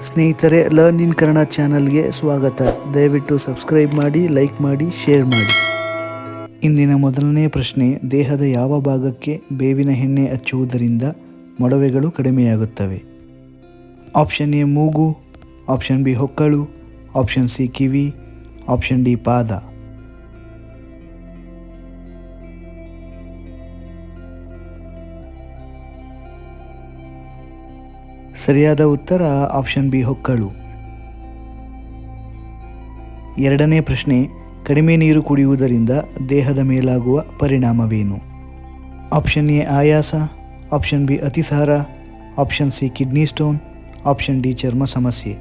ಸ್ನೇಹಿತರೆ, learn in Kannada ಚಾನಲ್ಗೆ ಸ್ವಾಗತ. ದಯವಿಟ್ಟು ಸಬ್ಸ್ಕ್ರೈಬ್ ಮಾಡಿ, ಲೈಕ್ ಮಾಡಿ, ಶೇರ್ ಮಾಡಿ. ಇಂದಿನ ಮೊದಲನೇ ಪ್ರಶ್ನೆ, ದೇಹದ ಯಾವ ಭಾಗಕ್ಕೆ ಬೇವಿನ ಎಣ್ಣೆ ಹಚ್ಚುವುದರಿಂದ ಮೊಡವೆಗಳು ಕಡಿಮೆಯಾಗುತ್ತವೆ? ಆಪ್ಷನ್ ಎ ಮೂಗು, ಆಪ್ಷನ್ ಬಿ ಹೊಕ್ಕಳು, ಆಪ್ಷನ್ ಸಿ ಕಿವಿ, ಆಪ್ಷನ್ ಡಿ ಪಾದ. ಸರಿಯಾದ ಉತ್ತರ ಆಪ್ಷನ್ ಬಿ ಹೊಕ್ಕಳು. ಎರಡನೇ ಪ್ರಶ್ನೆ, ಕಡಿಮೆ ನೀರು ಕುಡಿಯುವುದರಿಂದ ದೇಹದ ಮೇಲಾಗುವ ಪರಿಣಾಮವೇನು? ಆಪ್ಷನ್ ಎ ಆಯಾಸ, ಆಪ್ಷನ್ ಬಿ ಅತಿಸಾರ, option C kidney stone, option D ಚರ್ಮ ಸಮಸ್ಯೆ.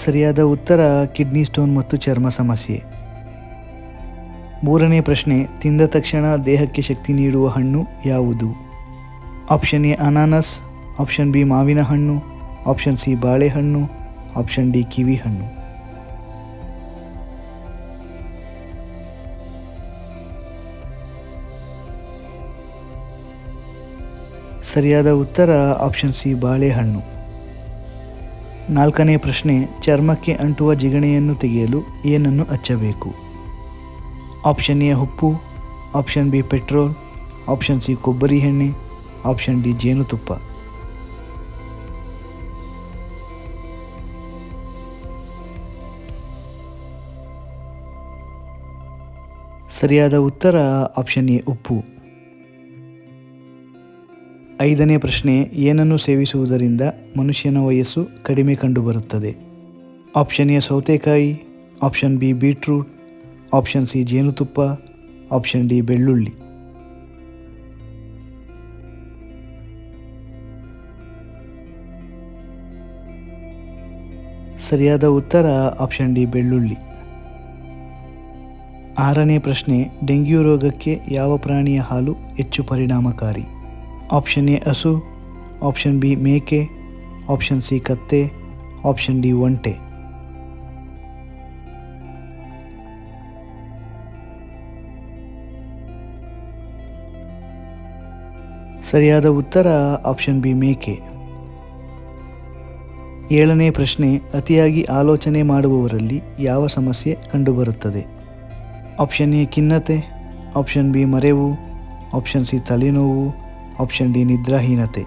ಸರಿಯಾದ ಉತ್ತರ ಕಿಡ್ನಿ ಸ್ಟೋನ್ ಮತ್ತು ಚರ್ಮ ಸಮಸ್ಯೆ. ಮೂರನೇ ಪ್ರಶ್ನೆ, ತಿಂದ ತಕ್ಷಣ ದೇಹಕ್ಕೆ ಶಕ್ತಿ ನೀಡುವ ಹಣ್ಣು ಯಾವುದು? ಆಪ್ಷನ್ ಎ ಅನಾನಸ್, ಆಪ್ಷನ್ ಬಿ ಮಾವಿನ ಹಣ್ಣು, ಆಪ್ಷನ್ ಸಿ ಬಾಳೆಹಣ್ಣು, ಆಪ್ಷನ್ ಡಿ ಕಿವಿ ಹಣ್ಣು. ಸರಿಯಾದ ಉತ್ತರ ಆಪ್ಷನ್ ಸಿ ಬಾಳೆಹಣ್ಣು. ನಾಲ್ಕನೇ ಪ್ರಶ್ನೆ, ಚರ್ಮಕ್ಕೆ ಅಂಟುವ ಜಿಗಣೆಯನ್ನು ತೆಗೆಯಲು ಏನನ್ನು ಹಚ್ಚಬೇಕು? ಆಪ್ಷನ್ ಎ ಉಪ್ಪು, option B petrol, option C ಕೊಬ್ಬರಿ ಎಣ್ಣೆ, ಆಪ್ಷನ್ ಡಿ ಜೇನುತುಪ್ಪ. ಸರಿಯಾದ ಉತ್ತರ ಆಪ್ಷನ್ ಎ ಉಪ್ಪು. ಐದನೇ ಪ್ರಶ್ನೆ, ಏನನ್ನು ಸೇವಿಸುವುದರಿಂದ ಮನುಷ್ಯನ ವಯಸ್ಸು ಕಡಿಮೆ ಕಂಡುಬರುತ್ತದೆ? ಆಪ್ಷನ್ ಎ ಸೌತೆಕಾಯಿ, option B beetroot, option C ಜೇನುತುಪ್ಪ, ಆಪ್ಷನ್ ಡಿ ಬೆಳ್ಳುಳ್ಳಿ. ಸರಿಯಾದ ಉತ್ತರ ಆಪ್ಷನ್ ಡಿ ಬೆಳ್ಳುಳ್ಳಿ. ಆರನೇ ಪ್ರಶ್ನೆ, ಡೆಂಗ್ಯೂ ರೋಗಕ್ಕೆ ಯಾವ ಪ್ರಾಣಿಯ ಹಾಲು ಹೆಚ್ಚು ಪರಿಣಾಮಕಾರಿ? ಆಪ್ಷನ್ ಎ ಹಸು, ಆಪ್ಷನ್ ಬಿ ಮೇಕೆ, ಆಪ್ಷನ್ ಸಿ ಕತ್ತೆ, ಆಪ್ಷನ್ ಡಿ ಒಂಟೆ. ಸರಿಯಾದ ಉತ್ತರ ಆಪ್ಷನ್ ಬಿ ಮೇಕೆ. ಏಳನೇ ಪ್ರಶ್ನೆ, ಅತಿಯಾಗಿ ಆಲೋಚನೆ ಮಾಡುವವರಲ್ಲಿ ಯಾವ ಸಮಸ್ಯೆ ಕಂಡುಬರುತ್ತದೆ? ಆಪ್ಷನ್ ಎ ಖಿನ್ನತೆ, ಆಪ್ಷನ್ ಬಿ ಮರೆವು, ಆಪ್ಷನ್ ಸಿ ತಲೆನೋವು, ಆಪ್ಷನ್ ಡಿ ನಿದ್ರಾಹೀನತೆ.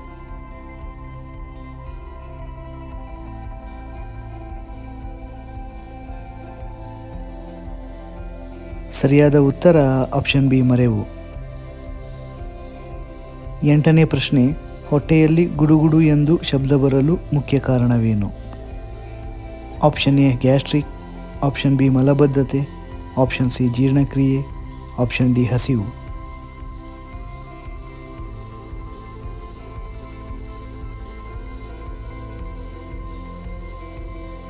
ಸರಿಯಾದ ಉತ್ತರ ಆಪ್ಷನ್ ಬಿ ಮರೆವು. ಎಂಟನೇ ಪ್ರಶ್ನೆ, ಹೊಟ್ಟೆಯಲ್ಲಿ ಗುಡುಗುಡು ಎಂದು ಶಬ್ದ ಬರಲು ಮುಖ್ಯ ಕಾರಣವೇನು? Option A gastric, option B ಮಲಬದ್ಧತೆ, ಆಪ್ಷನ್ ಸಿ ಜೀರ್ಣಕ್ರಿಯೆ, ಆಪ್ಷನ್ ಡಿ ಹಸಿವು.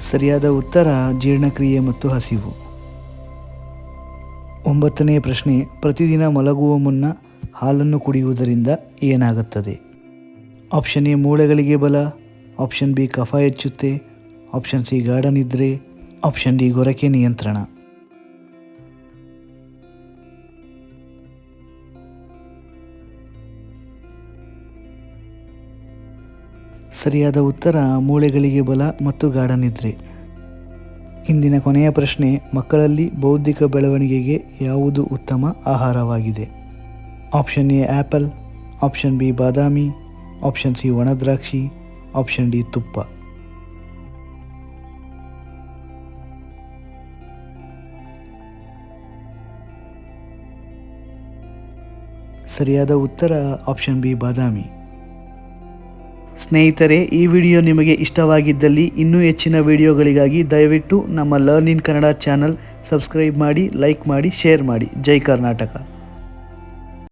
ಸರಿಯಾದ ಉತ್ತರ ಜೀರ್ಣಕ್ರಿಯೆ ಮತ್ತು ಹಸಿವು. ಒಂಬತ್ತನೇ ಪ್ರಶ್ನೆ, ಪ್ರತಿದಿನ ಮಲಗುವ ಮುನ್ನ ಹಾಲನ್ನು ಕುಡಿಯುವುದರಿಂದ ಏನಾಗುತ್ತದೆ? ಆಪ್ಷನ್ ಎ ಮೂಳೆಗಳಿಗೆ ಬಲ, ಆಪ್ಷನ್ ಬಿ ಕಫ ಹೆಚ್ಚುತ್ತೆ, ಆಪ್ಷನ್ ಸಿ ಗಾಢ ನಿದ್ರೆ, ಆಪ್ಷನ್ ಡಿ ಗೊರಕೆ ನಿಯಂತ್ರಣ. ಸರಿಯಾದ ಉತ್ತರ ಮೂಳೆಗಳಿಗೆ ಬಲ ಮತ್ತು ಗಾಢ ನಿದ್ರೆ. ಇಂದಿನ ಕೊನೆಯ ಪ್ರಶ್ನೆ, ಮಕ್ಕಳಲ್ಲಿ ಬೌದ್ಧಿಕ ಬೆಳವಣಿಗೆಗೆ ಯಾವುದು ಉತ್ತಮ ಆಹಾರವಾಗಿದೆ? Option A apple, option B Badami, option C ಒಣದ್ರಾಕ್ಷಿ, ಆಪ್ಷನ್ ಡಿ ತುಪ್ಪ. ಸರಿಯಾದ ಉತ್ತರ ಆಪ್ಷನ್ ಬಿ ಬಾದಾಮಿ. ಸ್ನೇಹಿತರೆ, ಈ ವಿಡಿಯೋ ನಿಮಗೆ ಇಷ್ಟವಾಗಿದ್ದಲ್ಲಿ ಇನ್ನೂ ಹೆಚ್ಚಿನ ವಿಡಿಯೋಗಳಿಗಾಗಿ ದಯವಿಟ್ಟು ನಮ್ಮ learn in Kannada channel subscribe ಮಾಡಿ, ಲೈಕ್ ಮಾಡಿ, ಶೇರ್ ಮಾಡಿ. ಜೈ ಕರ್ನಾಟಕ.